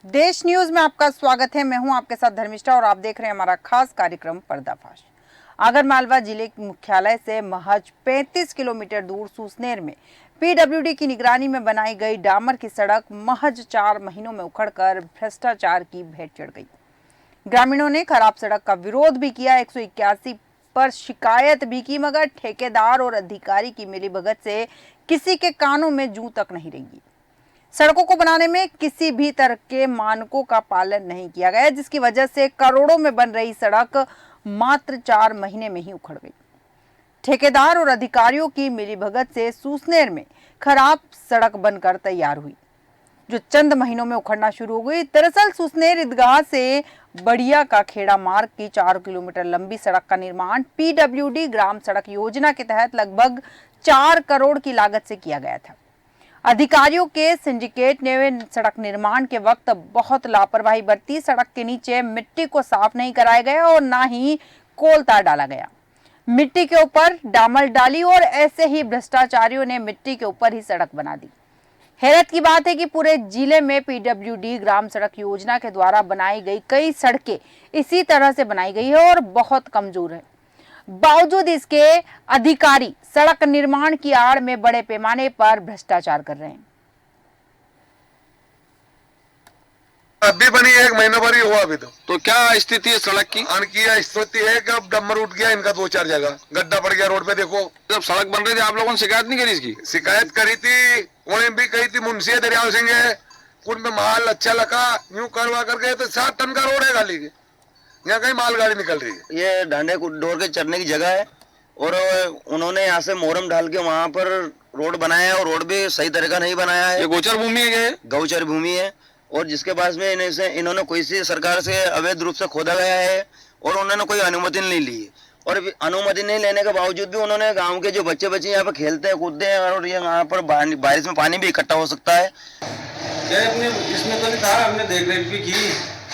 देश न्यूज में आपका स्वागत है। मैं हूं आपके साथ धर्मिष्ठा और आप देख रहे हैं हमारा खास कार्यक्रम पर्दाफाश। आगरमालवा जिले के मुख्यालय से महज 35 किलोमीटर दूर सुसनेर में पीडब्ल्यूडी की निगरानी में बनाई गई डामर की सड़क महज 4 महीनों में उखड़कर भ्रष्टाचार की भेंट चढ़ गई। ग्रामीणों ने खराब सड़क का विरोध भी किया, 181 पर शिकायत भी की, मगर ठेकेदार और अधिकारी की मिलीभगत से किसी के कानों में जूं तक नहीं रेंगी। सड़कों को बनाने में किसी भी तरह के मानकों का पालन नहीं किया गया, जिसकी वजह से करोड़ों में बन रही सड़क मात्र 4 महीने में ही उखड़ गई। ठेकेदार और अधिकारियों की मिलीभगत से सुसनेर में खराब सड़क बनकर तैयार हुई, जो चंद महीनों में उखड़ना शुरू हो गई। दरअसल सुसनेर ईदगाह से बढ़िया का खेड़ा मार्ग की 4 किलोमीटर लंबी सड़क का निर्माण पीडब्ल्यूडी ग्राम सड़क योजना के तहत लगभग 4 करोड़ की लागत से किया गया था। अधिकारियों के सिंडिकेट ने सड़क निर्माण के वक्त बहुत लापरवाही बरती। सड़क के नीचे मिट्टी को साफ नहीं कराया गया और ना ही कोलतार डाला गया। मिट्टी के ऊपर डामर डाली और ऐसे ही भ्रष्टाचारियों ने मिट्टी के ऊपर ही सड़क बना दी। हैरत की बात है कि पूरे जिले में पीडब्ल्यूडी ग्राम सड़क योजना के द्वारा बनाई गई कई सड़कें इसी तरह से बनाई गई है और बहुत कमजोर है। बावजूद इसके अधिकारी सड़क निर्माण की आड़ में बड़े पैमाने पर भ्रष्टाचार कर रहे हैं। अभी बनी 1 महीना भर ही हुआ अभी तो क्या स्थिति है सड़क की? अनकीय स्थिति है कि अब डम्बर उठ गया इनका 2-4 जगह, गड्ढा पड़ गया रोड पे। देखो जब सड़क बन रही थी आप लोगों ने शिकायत नहीं करी इसकी? शिकायत करी थी, उन्हें भी कही थी। मुंशी दरियाव सिंह है, कुछ में माल अच्छा लगा, यूं करवा करके तो 7 टन का रोड है गाली के, यहाँ कहीं मालगाड़ी निकल रही है। ये ढांडे डोर के चढ़ने की जगह है और उन्होंने यहाँ से मोरम डाल के वहाँ पर रोड बनाया है और रोड भी सही तरह का नहीं बनाया है। ये गोचर भूमि है, गौचर भूमि है और जिसके पास में इन्होंने कोई सी सरकार से अवैध रूप से खोदा गया है और उन्होंने कोई अनुमति नहीं ली। और अनुमति नहीं लेने के बावजूद भी उन्होंने गांव के जो बच्चे यहाँ पे खेलते हैं कूदते हैं और ये यहाँ पर बारिश में पानी भी इकट्ठा हो सकता है। इसमें तो नहीं था, हमने देख रेख भी की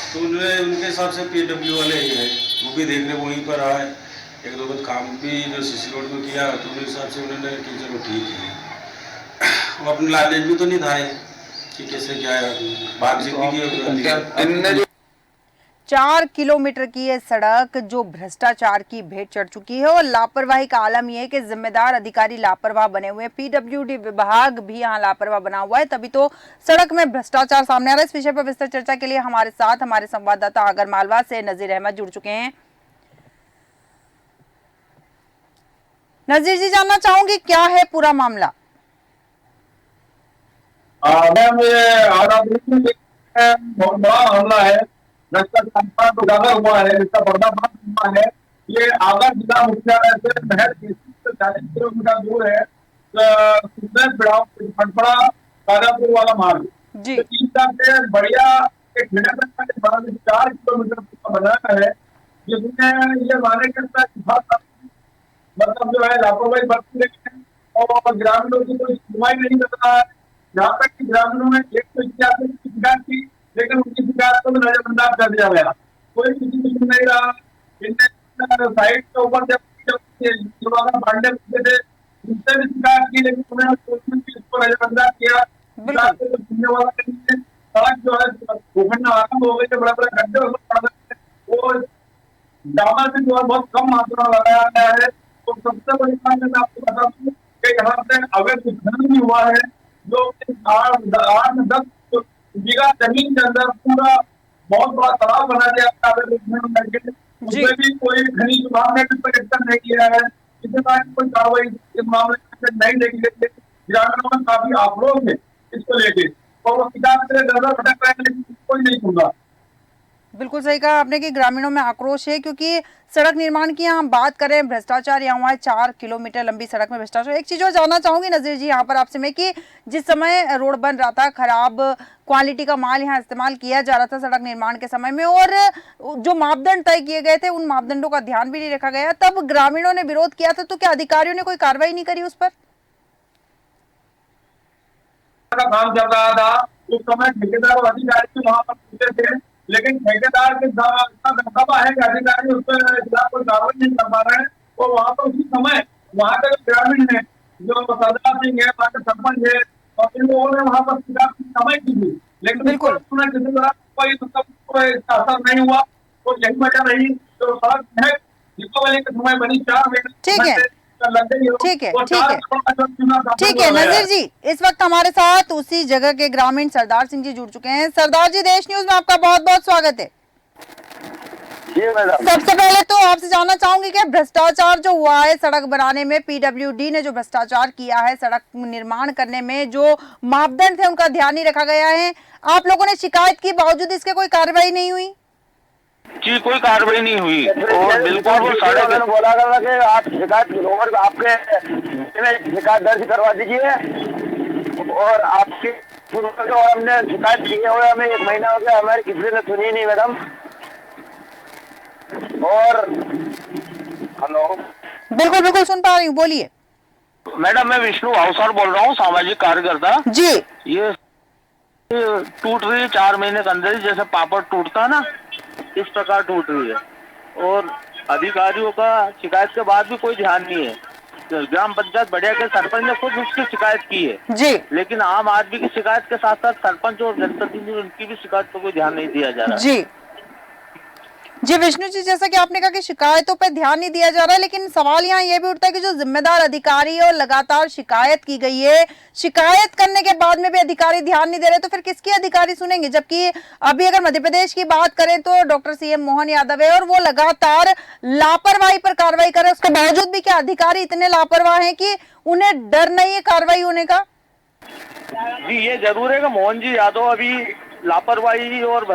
तो उनके हिसाब से पीडब्ल्यू वाले ही है, वो भी देख रहे वहीं पर आए, 1-2 बार काम भी जो सीसी रोड में किया तो उनके हिसाब से उन्होंने कि चलो ठीक है। वो अपने लालच भी तो नहीं था कि कैसे क्या है, बातचीत भी की। 4 किलोमीटर की ये सड़क जो भ्रष्टाचार की भेंट चढ़ चुकी है और लापरवाही का आलम यह है कि जिम्मेदार अधिकारी लापरवाह बने हुए हैं। पीडब्ल्यूडी विभाग भी यहाँ लापरवाह बना हुआ है, तभी तो सड़क में भ्रष्टाचार सामने आ रहा है। इस विषय पर विस्तृत चर्चा के लिए हमारे साथ हमारे संवाददाता आगरमालवा से नजीर अहमद जुड़ चुके हैं। नजीर जी, जानना चाहूंगी क्या है पूरा मामला? मैम, ये बहुत बड़ा मामला है, भ्रष्टाचार तो ज्यादा हुआ है, इसका पर्दाफाश हुआ है। ये आगर जिला मुख्यालय से महज 40 किलोमीटर दूर है, फटपड़ा ताजापुर वाला मार्ग जी। से बढ़िया एक मिनट में 4 किलोमीटर का बनाया है, जिसमें ये माने के मतलब जो है लापरवाही बरती रही है और ग्रामीणों की कोई सुनवाई नहीं कर रहा है। यहाँ तक कि ग्रामीणों ने 181 की शिकायत की, लेकिन उनकी शिकायत को नजरअंदाज कर दिया गया, कोई किसी को सुन नहीं रहा। साइड के ऊपर जब पांडे थे उनसे भी शिकायत की, लेकिन उन्होंने इसको नजरअंदाज किया। सुनने वाला नहीं है। सड़क जो है भूखंड आरम्भ हो गई थे, बड़े बड़े गड्ढे वो डामर भी जो है बहुत कम मात्रा में लगाया गया है। तो सबसे बड़ी बात मैं आपको बता दूं कि यहाँ से अवैध उत्खनन भी हुआ है, जो 8-10 बीघा जमीन के अंदर पूरा बहुत बड़ा तालाब बना दिया उसमें भी कोई खनिज विभाग ने एक्शन नहीं किया है। इसके बाद कोई कार्रवाई इस मामले में नहीं देखी गई है। ग्रामीणों में काफी आक्रोश है इसको लेके और वो किताब से नजर भटक रहे हैं, लेकिन कोई नहीं सुनता। बिल्कुल सही कहा आपने कि ग्रामीणों में आक्रोश है, क्योंकि सड़क निर्माण की हम बात करें, भ्रष्टाचार यहाँ हुआ है। 4 किलोमीटर लंबी सड़क में भ्रष्टाचार। एक चीज और जानना चाहूंगी नजीर जी यहाँ पर आपसे मैं कि जिस समय रोड बन रहा था, खराब क्वालिटी का माल यहाँ इस्तेमाल किया जा रहा था सड़क निर्माण के समय में, और जो मापदंड तय किए गए थे उन मापदंडों का ध्यान भी नहीं रखा गया, तब ग्रामीणों ने विरोध किया था, तो क्या अधिकारियों ने कोई कार्रवाई नहीं करी उस पर? काम चल रहा था उस समय, ठेकेदार और अधिकारी वहां पर थे, लेकिन ठेकेदार के दबदबा है कि अधिकारी उस पर खिलाफ कोई कार्रवाई नहीं कर पा रहे हैं। और वहां पर उसी समय वहां के ग्रामीण है, जो सरदार सिंह है, वहां के सरपंच है, और इन लोगों ने वहां पर शिकायत समय की थी, लेकिन बिल्कुल। उसमें किसी तरह कोई मतलब कोई इसका असर नहीं हुआ। तो यही वजह रही जो सड़क है दीपावली के समय बनी 4 महीने ठीक है। लग गई हो, ठीक है, वो ठीक 4 है। करोड़ का जो चुना था, ठीक वो है लगाया नजीर जी, इस वक्त हमारे साथ उसी जगह के ग्रामीण सरदार सिंह जी जुड़ चुके हैं। सरदार जी, देश न्यूज में आपका बहुत बहुत स्वागत है। जी मैडम। सबसे पहले तो आपसे जानना चाहूंगी कि भ्रष्टाचार जो हुआ है सड़क बनाने में, पीडब्ल्यूडी ने जो भ्रष्टाचार किया है सड़क निर्माण करने में, जो मापदंड थे उनका ध्यान नहीं रखा गया है, आप लोगों ने शिकायत की बावजूद इसके कोई कार्रवाई नहीं हुई? जी कोई कार्रवाई नहीं हुई और बिल्कुल वो सड़क बोला था कि आप शिकायत और आपके शिकायत दर्ज करवा दीजिए और आपकी और हमने शिकायत की है और हमें 1 महीना हो गया, हमारी किसी ने सुनी नहीं मैडम। और हेलो, बिल्कुल बिल्कुल सुन पा रही हूँ, बोलिए। मैडम मैं विष्णु भावसार बोल रहा हूँ, सामाजिक कार्यकर्ता। जी ये टूट रही है 4 महीने के अंदर ही, जैसे पापड़ टूटता है ना इस प्रकार टूट रही है और अधिकारियों का शिकायत के बाद भी कोई ध्यान नहीं है। तो ग्राम पंचायत बढ़िया के सरपंच ने खुद उसकी शिकायत की है जी लेकिन आम आदमी की शिकायत के साथ साथ सरपंच और जनप्रतिनिधि उनकी भी शिकायत पर कोई ध्यान नहीं दिया जा रहा। जी जी विष्णु जी, जैसा कि आपने कहा कि शिकायतों पर ध्यान नहीं दिया जा रहा है, लेकिन सवाल यहाँ ये भी उठता है कि जो जिम्मेदार अधिकारी और लगातार शिकायत की गई है, शिकायत करने के बाद में भी अधिकारी ध्यान नहीं दे रहे, तो फिर किसकी अधिकारी सुनेंगे? जबकि अभी अगर मध्य प्रदेश की बात करें तो डॉक्टर सीएम मोहन यादव है और वो लगातार लापरवाही पर कार्रवाई कर रहे हैं। उसके बावजूद भी क्या अधिकारी इतने लापरवाह हैं कि उन्हें डर नहीं है कार्रवाई होने का? जी ये जरूर है कि मोहन जी यादव अभी लापरवाही और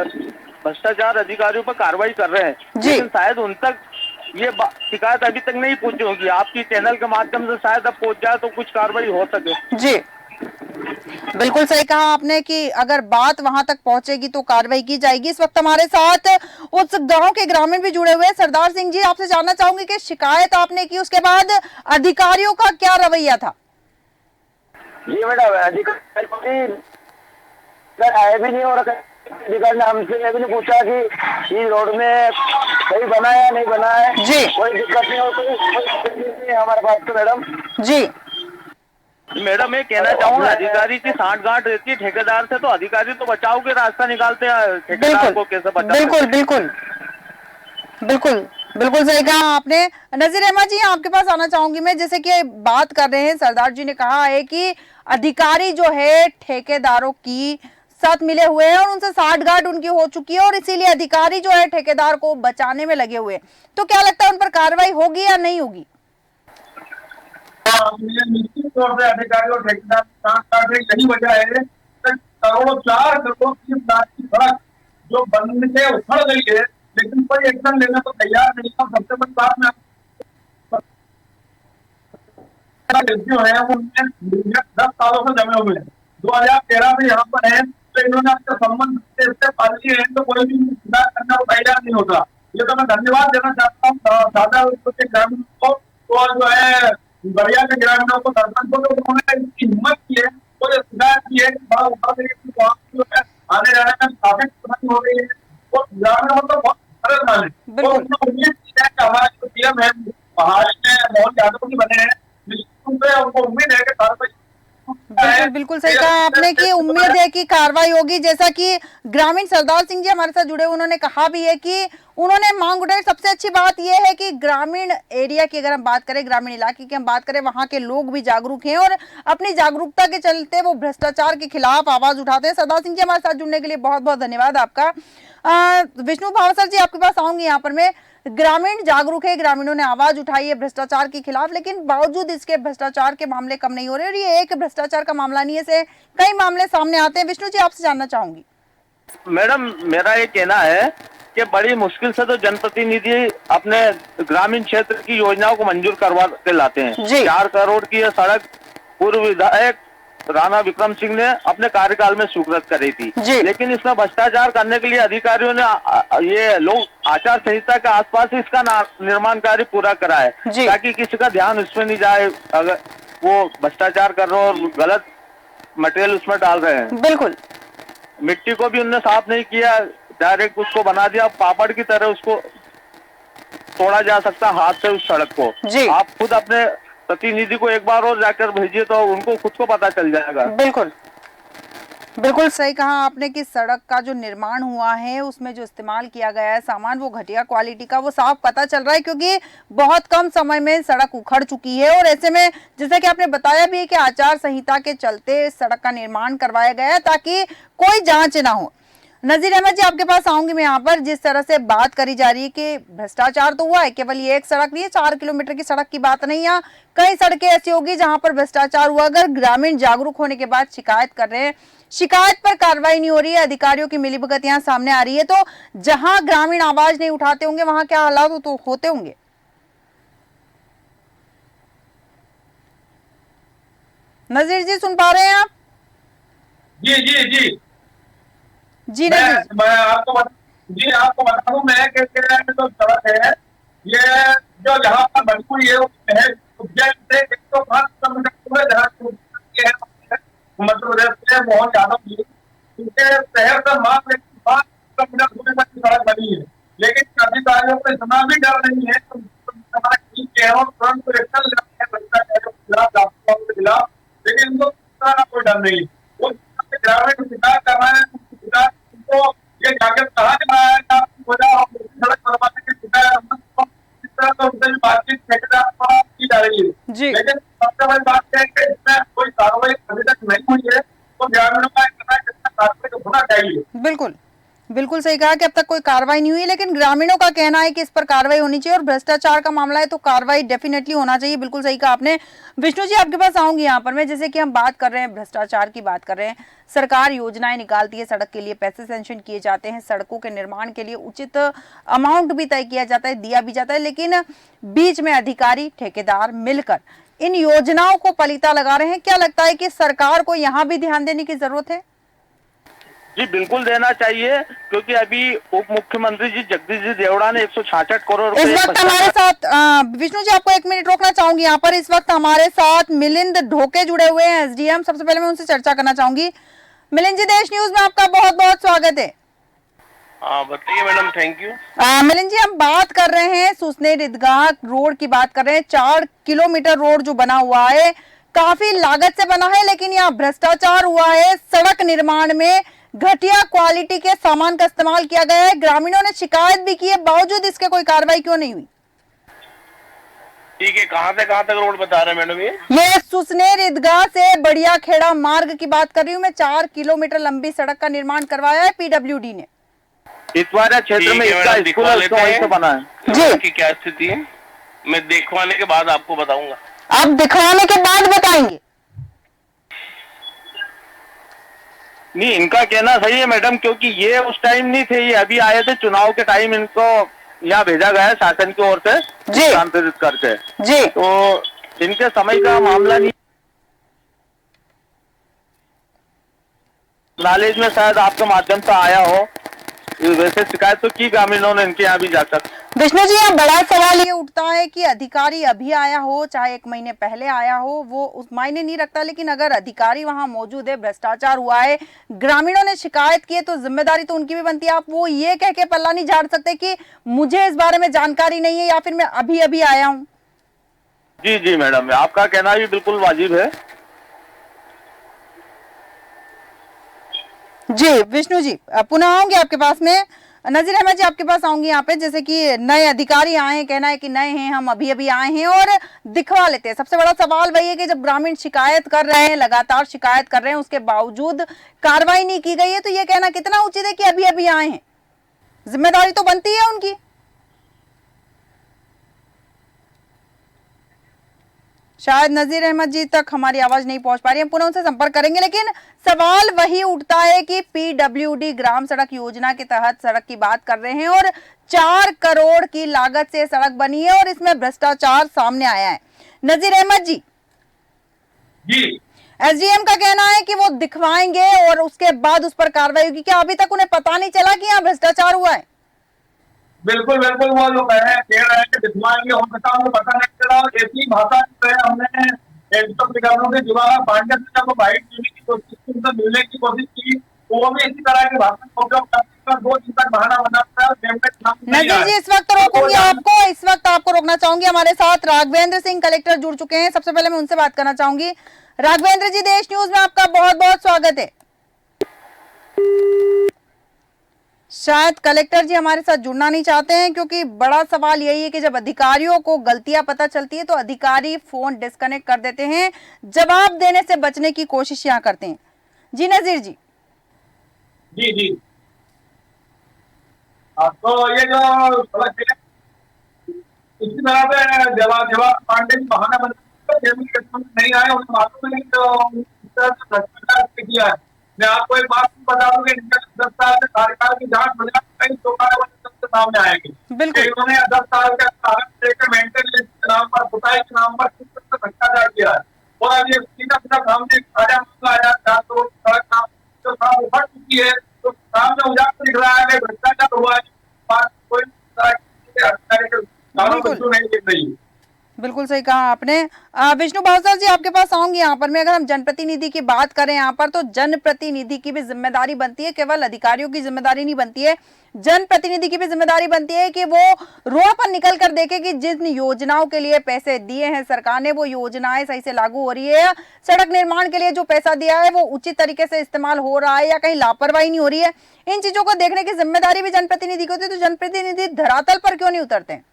भ्रष्टाचार अधिकारियों पर कार्रवाई कर रहे हैं, लेकिन शायद उन तक ये शिकायत अभी तक नहीं पहुंची होगी। आपकी चैनल के माध्यम से शायद अब पहुंच जाए तो कुछ कार्रवाई हो सके। जी बिल्कुल सही कहा आपने कि अगर बात वहां तक पहुंचेगी तो कार्रवाई की जाएगी। इस वक्त हमारे साथ उस गांव के ग्रामीण भी जुड़े हुए हैं। सरदार सिंह जी, आपसे जानना चाहूंगी कि शिकायत आपने की, उसके बाद अधिकारियों का क्या रवैया था? जी मैडम, अधिकारी आए भी नहीं और अधिकारी ने हमसे ये भी नहीं पूछा कि इस रोड में सही बना है या नहीं बना है। जी कोई दिक्कत नहीं और कोई दिक्कत नहीं है हमारे पास तो मैडम। जी मैडम मैं कहना चाहूँगा अधिकारी की सांठ-गांठ रहती है ठेकेदार से, तो अधिकारी तो बचाव के रास्ता निकालते हैं, ठेकेदार को कैसे बचाव? बिल्कुल बिल्कुल बिल्कुल बिल्कुल सही कहा आपने। नजीर अहमद जी, आपके पास आना चाहूंगी मैं। जैसे कि बात कर रहे हैं, सरदार जी ने कहा है कि अधिकारी जो है ठेकेदारों की साथ मिले हुए हैं और उनसे साठगांठ उनकी हो चुकी है और इसीलिए अधिकारी जो है ठेकेदार को बचाने में लगे हुए हैं। तो क्या लगता है उन पर कार्रवाई होगी या नहीं होगी? निश्चित तौर से अधिकारी और ठेकेदार साथ यही वजह है कि करोड़ों 4 करोड़ की सड़क जो बंद से उखड़ गई है, लेकिन कोई एक्शन लेने को तैयार नहीं है। सबसे बड़ी बात में जो है उनमें 10 सालों से जमे हुए हैं, 2013 से यहाँ पर है, तो इन्होंने अपने संबंध से पाली है, तो कोई भी सुधार करने को तैयार नहीं होता। ये तो मैं धन्यवाद देना चाहता हूँ सादा के ग्रामीण को और जो है बढ़िया के ग्रामीणों को, सरपंच को, तो उन्होंने इसकी हिम्मत की है और ये शिकायत की है कि आने जाने में काफी परेशानी हो रही है और ग्रामीणों को बहुत परेशान है। और उन्होंने उम्मीद की है कि हमारे जो पीएम है पहाड़ी में मोहन यादव जी बने हैं, निश्चित रूप से उनको उम्मीद है कि कार्रवाई। बिल्कुल बिल्कुल सही कहा आपने कि उम्मीद है कि कार्रवाई होगी। जैसा कि ग्रामीण सरदार सिंह जी हमारे साथ जुड़े, उन्होंने कहा भी है कि उन्होंने मांग उठाई। सबसे अच्छी बात यह है कि ग्रामीण एरिया की अगर हम बात करें, ग्रामीण इलाके की हम बात करें, वहां के लोग भी जागरूक हैं और अपनी जागरूकता के चलते वो भ्रष्टाचार के खिलाफ आवाज उठाते हैं। सरदार सिंह जी, हमारे साथ जुड़ने के लिए बहुत बहुत धन्यवाद आपका। विष्णु भावसर जी, आपके पास आऊंगी। यहाँ पर मैं, ग्रामीण जागरूक है, ग्रामीणों ने आवाज उठाई है भ्रष्टाचार के खिलाफ, लेकिन बावजूद इसके भ्रष्टाचार के मामले कम नहीं हो रहे और ये एक भ्रष्टाचार का मामला नहीं है, से कई मामले सामने आते हैं। विष्णु जी, आपसे जानना चाहूंगी। मैडम मेरा ये कहना है कि बड़ी मुश्किल से तो जनप्रतिनिधि अपने ग्रामीण क्षेत्र की योजनाओं को मंजूर करवा के लाते हैं। 4 करोड़ की यह सड़क पूर्व विधायक राणा विक्रम सिंह ने अपने कार्यकाल में स्वीकृत करी थी, लेकिन इसमें भ्रष्टाचार करने के लिए अधिकारियों ने ये लोग आचार संहिता के आसपास इसका निर्माण कार्य पूरा करा है ताकि किसी का ध्यान उसमें नहीं जाए अगर वो भ्रष्टाचार कर रहे हो और गलत मटेरियल उसमें डाल रहे हैं। बिल्कुल, मिट्टी को भी उनने साफ नहीं किया, डायरेक्ट उसको बना दिया पापड़ की तरह, उसको तोड़ा जा सकता हाथ से उस सड़क को। आप खुद अपने प्रतिनिधि को एक बार और जाकर भेजिए तो उनको खुद को पता चल जाएगा। बिल्कुल बिल्कुल सही कहा आपने कि सड़क का जो निर्माण हुआ है उसमें जो इस्तेमाल किया गया है सामान वो घटिया क्वालिटी का, वो साफ पता चल रहा है क्योंकि बहुत कम समय में सड़क उखड़ चुकी है। और ऐसे में जैसा कि आपने बताया भी कि आचार संहिता के चलते सड़क का निर्माण करवाया गया है ताकि कोई जांच ना हो। नजीर अहमद जी, आपके पास आऊंगी मैं यहाँ पर। जिस तरह से बात करी जा रही है कि भ्रष्टाचार तो हुआ है, केवल ये एक सड़क नहीं है, 4 किलोमीटर की सड़क की बात नहीं है, कई सड़कें ऐसी होगी जहां पर भ्रष्टाचार हुआ। अगर ग्रामीण जागरूक होने के बाद शिकायत कर रहे हैं, शिकायत पर कार्रवाई नहीं हो रही है, अधिकारियों की मिलीभगत यहाँ सामने आ रही है, तो जहां ग्रामीण आवाज नहीं उठाते होंगे वहां क्या हालात तो होते होंगे। नजीर जी, सुन पा रहे हैं आप? जी जी जी जी मैं आपको बता दूं मैं कि जो सड़क है ये जो जहाँ पर बनी हुई है है उज्जैन से 105 किलोमीटर दूर है, जहाँ मध्य प्रदेश से मोहन यादव जी उनके शहर से मात्र 5 किलोमीटर दूर तक की सड़क बनी है, लेकिन अधिकारियों को इतना भी डर नहीं है तुरंत एक्शन खिलाफ, लेकिन उनको कोई डर नहीं है। ग्रामीण शिकायत कर रहे हैं तो ये जाकर कहा जा रहा है कि आपकी वजह हम सड़क बनवाने की शिकायत इस तरह तो उनसे भी बातचीत की जा रही है, लेकिन सबसे बड़ी बात है कि इसमें कोई कार्रवाई अभी तक नहीं हुई है, तो ग्रामीणों का कार्रवाई होना चाहिए। बिल्कुल बिल्कुल सही कहा कि अब तक कोई कार्रवाई नहीं हुई, लेकिन ग्रामीणों का कहना है कि इस पर कार्रवाई होनी चाहिए और भ्रष्टाचार का मामला है तो कार्रवाई डेफिनेटली होना चाहिए। बिल्कुल सही कहा आपने। विष्णु जी, आपके पास आऊंगी यहाँ पर मैं। जैसे कि हम बात कर रहे हैं, भ्रष्टाचार की बात कर रहे हैं, सरकार योजनाएं निकालती है, सड़क के लिए पैसे सैंक्शन किए जाते हैं, सड़कों के निर्माण के लिए उचित अमाउंट भी तय किया जाता है, दिया भी जाता है, लेकिन बीच में अधिकारी ठेकेदार मिलकर इन योजनाओं को पलीता लगा रहे हैं। क्या लगता है कि सरकार को यहाँ भी ध्यान देने की जरूरत है? जी बिल्कुल देना चाहिए, क्योंकि अभी उप मुख्यमंत्री जी जगदीश जी देवड़ा ने 166 करोड़ इस वक्त हमारे साथ विष्णु जी, आपको 1 मिनट रोकना चाहूंगी यहाँ पर। इस वक्त हमारे साथ मिलिंद ढोके जुड़े हुए हैं, एसडीएम। सबसे पहले मैं उनसे चर्चा करना चाहूंगी। मिलिंद जी, देश न्यूज में आपका बहुत बहुत स्वागत है। बताइए madam. Thank you. Milind ji, हम बात कर रहे हैं सुसनेर ईदगाह रोड की बात कर रहे हैं। 4 किलोमीटर रोड जो बना हुआ है काफी लागत से बना है, लेकिन यहाँ भ्रष्टाचार हुआ है। सड़क निर्माण में घटिया क्वालिटी के सामान का इस्तेमाल किया गया है। ग्रामीणों ने शिकायत भी की है, बावजूद इसके कोई कार्रवाई क्यों नहीं हुई? ठीक है, कहाँ से कहाँ तक रोड बता रहे हैं मैडम? ये सुसनेर ईदगाह से बढ़िया खेड़ा मार्ग की बात कर रही हूँ मैं। 4 किलोमीटर लंबी सड़क का निर्माण करवाया है पीडब्ल्यूडी ने। इतवारा क्षेत्र में इसका स्कूल बना है जी। की क्या स्थिति है मैं दिखवाने के बाद आपको बताऊंगा। आप दिखवाने के बाद बताएंगे? नहीं, इनका कहना सही है मैडम, क्योंकि ये उस टाइम नहीं थे, ये अभी आए थे चुनाव के टाइम। इनको यहाँ भेजा गया है शासन की ओर से आंतरिक करके जी, तो इनके समय का मामला नहीं। नॉलेज में शायद आपके माध्यम से आया हो, वैसे शिकायत तो की ग्रामीणों ने इनके यहाँ भी जाकर। विष्णु जी, यहाँ बड़ा सवाल ये उठता है कि अधिकारी अभी आया हो चाहे 1 महीने पहले आया हो, वो उस मायने नहीं रखता, लेकिन अगर अधिकारी वहां मौजूद है, भ्रष्टाचार हुआ है, ग्रामीणों ने शिकायत की है, तो जिम्मेदारी तो उनकी भी बनती है। आप वो ये कह के पल्ला नहीं झाड़ सकते कि मुझे इस बारे में जानकारी नहीं है या फिर मैं अभी अभी आया हूँ। जी जी मैडम, आपका कहना भी बिल्कुल वाजिब है। जी विष्णु जी, पुनः आऊंगी आपके पास में। नजीर अहमद जी, आपके पास आऊंगी यहाँ पे। जैसे कि नए अधिकारी आए हैं, कहना है कि नए हैं, हम अभी अभी आए हैं और दिखवा लेते हैं। सबसे बड़ा सवाल वही है कि जब ग्रामीण शिकायत कर रहे हैं, लगातार शिकायत कर रहे हैं, उसके बावजूद कार्रवाई नहीं की गई है, तो ये कहना कितना उचित है कि अभी अभी आए हैं? जिम्मेदारी तो बनती है उनकी। शायद नजीर अहमद जी तक हमारी आवाज नहीं पहुंच पा रही है, पुनः उनसे संपर्क करेंगे। लेकिन सवाल वही उठता है कि पीडब्ल्यूडी ग्राम सड़क योजना के तहत सड़क की बात कर रहे हैं और 4 करोड़ की लागत से सड़क बनी है और इसमें भ्रष्टाचार सामने आया है। नजीर अहमद जी, एसडीएम का कहना है कि वो दिखवाएंगे और उसके बाद उस पर कार्रवाई होगी। क्या अभी तक उन्हें पता नहीं चला कि यहाँ भ्रष्टाचार हुआ है? बिल्कुल बिल्कुल, वो जो कह रहे हैं कि दिखवाएंगे, हो सकता है उनको पता नहीं चला। और ऐसी भाषा जो है हमने के जुड़ा पांडे से जब बाइट देने की कोशिश की, उनसे मिलने की कोशिश की, वो भी इसी तरह की भाषा का उपयोग करते हैं। 2 दिन तक बहाना बनाता है। नजीर जी, इस वक्त रोकूंगी आपको, इस वक्त आपको रोकना चाहूंगी। हमारे साथ राघवेंद्र सिंह कलेक्टर जुड़ चुके हैं। सबसे पहले मैं उनसे बात करना चाहूंगी। राघवेंद्र जी, देश न्यूज में आपका बहुत बहुत स्वागत है। शायद कलेक्टर जी हमारे साथ जुड़ना नहीं चाहते हैं, क्योंकि बड़ा सवाल यही है कि जब अधिकारियों को गलतियां पता चलती है तो अधिकारी फोन डिस्कनेक्ट कर देते हैं, जवाब देने से बचने की कोशिश यहाँ करते हैं। जी नजीर जी। जी तो ये जो सड़क है इसी तरह से जवाब पांडे जी बहाना बनाते नहीं आए, उन्हें मालूम नहीं तो इस तरह से भ्रष्टाचार किया है। मैं आपको एक बात बता दूं कि 10 साल से कार्यकाल की जांच हो जाए, कई तो सामने आएगी। बिल्कुल। इन्होंने 10 साल के मेंटेनेंस के नाम पर, खुदाई के नाम पर भ्रष्टाचार किया है। और अब ये सीधा सामने ताजा मामला आया, 4 करोड़ सड़क काम तो काम उभर चुकी है, तो सामने उजागर दिख रहा है कि भ्रष्टाचार हुआ है। कोई नहीं दिख रही। बिल्कुल सही कहा आपने। विष्णु भावसार जी आपके पास आऊंगी यहाँ पर मैं। अगर हम जनप्रतिनिधि की बात करें यहाँ पर, तो जनप्रतिनिधि की भी जिम्मेदारी बनती है, केवल अधिकारियों की जिम्मेदारी नहीं बनती है, जनप्रतिनिधि की भी जिम्मेदारी बनती है कि वो रोड पर निकल कर देखे कि जिन योजनाओं के लिए पैसे दिए हैं सरकार ने, वो योजनाएं सही से लागू हो रही है, सड़क निर्माण के लिए जो पैसा दिया है वो उचित तरीके से इस्तेमाल हो रहा है या कहीं लापरवाही नहीं हो रही है। इन चीजों को देखने की जिम्मेदारी भी जनप्रतिनिधि को होती है। तो जनप्रतिनिधि धरातल पर क्यों नहीं उतरते हैं?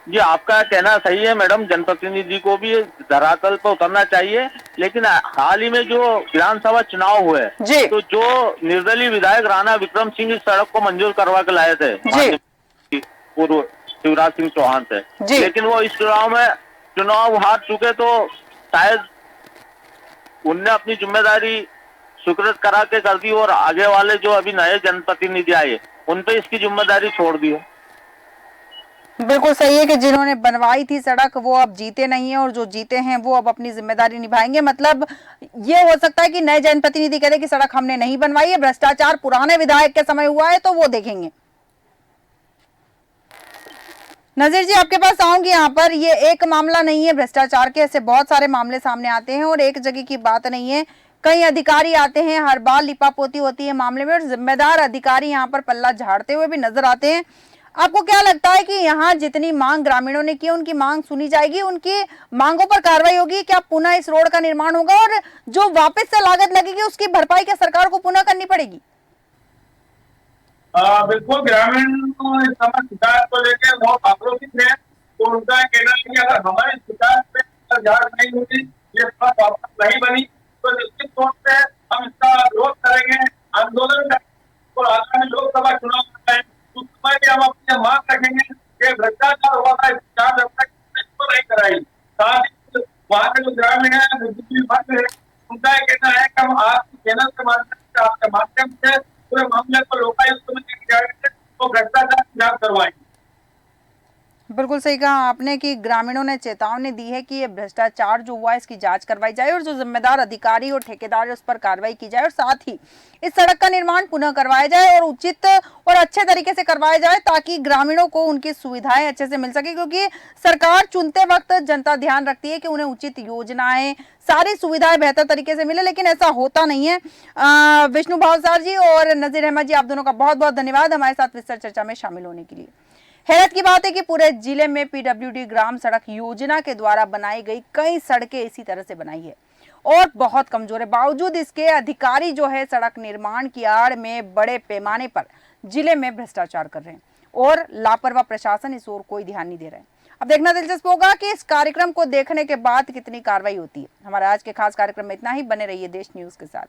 जी आपका कहना सही है मैडम, जनप्रतिनिधि को भी धरातल पर उतरना चाहिए। लेकिन हाल ही में जो विधानसभा चुनाव हुए, तो जो निर्दलीय विधायक राणा विक्रम सिंह इस सड़क को मंजूर करवा के लाए थे पूर्व शिवराज सिंह चौहान से, लेकिन वो इस चुनाव हार चुके, तो शायद उनने अपनी जिम्मेदारी स्वीकृत करा के कर दी और आगे वाले जो अभी नए जनप्रतिनिधि आए उन पे इसकी जिम्मेदारी छोड़ दी है। बिल्कुल सही है कि जिन्होंने बनवाई थी सड़क वो अब जीते नहीं है, और जो जीते हैं वो अब अपनी जिम्मेदारी निभाएंगे। मतलब ये हो सकता है कि नए जनप्रतिनिधि कह रहे कि सड़क हमने नहीं बनवाई है, भ्रष्टाचार पुराने विधायक के समय हुआ है, तो वो देखेंगे। नजीर जी आपके पास आऊंगी यहाँ पर। ये एक मामला नहीं है भ्रष्टाचार के, ऐसे बहुत सारे मामले सामने आते हैं और एक जगह की बात नहीं है। कई अधिकारी आते हैं, हर बार लिपापोती होती है मामले में, और जिम्मेदार अधिकारी यहाँ पर पल्ला झाड़ते हुए भी नजर आते हैं। आपको क्या लगता है कि यहाँ जितनी मांग ग्रामीणों ने की, उनकी मांग सुनी जाएगी, उनकी मांगों पर कार्रवाई होगी? क्या पुनः इस रोड का निर्माण होगा और जो वापस से लागत लगेगी उसकी भरपाई क्या सरकार को पुनः करनी पड़ेगी? बिल्कुल, ग्रामीण को इस समय शिकायत को लेकर बहुत आक्रोशित है। तो उनका कहना है कि अगर हमारी शिकायत पे जांच नहीं होगी, ये बात वापस नहीं बनी, तो निश्चित तौर से हम इसका विरोध करेंगे, आंदोलन करेंगे और आगामी लोकसभा चुनाव में उस समय भी हम अपनी मांग रखेंगे कि भ्रष्टाचार हुआ था, जांच अब तक इसको नहीं कराई। साथ ही वहाँ के जो ग्रामीण है, उनका कहना है कि हम आपकी चैनल के माध्यम से, आपके माध्यम से पूरे मामले को लोकायुक्त में जाएंगे तो भ्रष्टाचार की जांच करवाएंगे। बिल्कुल सही कहा आपने कि ग्रामीणों ने चेतावनी दी है कि ये भ्रष्टाचार जो हुआ है इसकी जांच करवाई जाए और जो जिम्मेदार अधिकारी और ठेकेदार है उस पर कार्रवाई की जाए, और साथ ही इस सड़क का निर्माण पुनः करवाया जाए और उचित और अच्छे तरीके से करवाया जाए, ताकि ग्रामीणों को उनकी सुविधाएं अच्छे से मिल सके। क्योंकि सरकार चुनते वक्त जनता ध्यान रखती है कि उन्हें उचित योजनाएं, सारी सुविधाएं बेहतर तरीके से मिले, लेकिन ऐसा होता नहीं है। विष्णु भावसार जी और नजीर अहमद जी, आप दोनों का बहुत बहुत धन्यवाद हमारे साथ विस्तार चर्चा में शामिल होने के लिए। हैरत की बात है कि पूरे जिले में पीडब्ल्यूडी ग्राम सड़क योजना के द्वारा बनाई गई कई सड़कें इसी तरह से बनाई है और बहुत कमजोर है। बावजूद इसके अधिकारी जो है सड़क निर्माण की आड़ में बड़े पैमाने पर जिले में भ्रष्टाचार कर रहे हैं और लापरवाह प्रशासन इस ओर कोई ध्यान नहीं दे रहे हैं। अब देखना दिलचस्प होगा कि इस कार्यक्रम को देखने के बाद कितनी कार्रवाई होती है। हमारा आज के खास कार्यक्रम में इतना ही। बने रहिए देश न्यूज के साथ।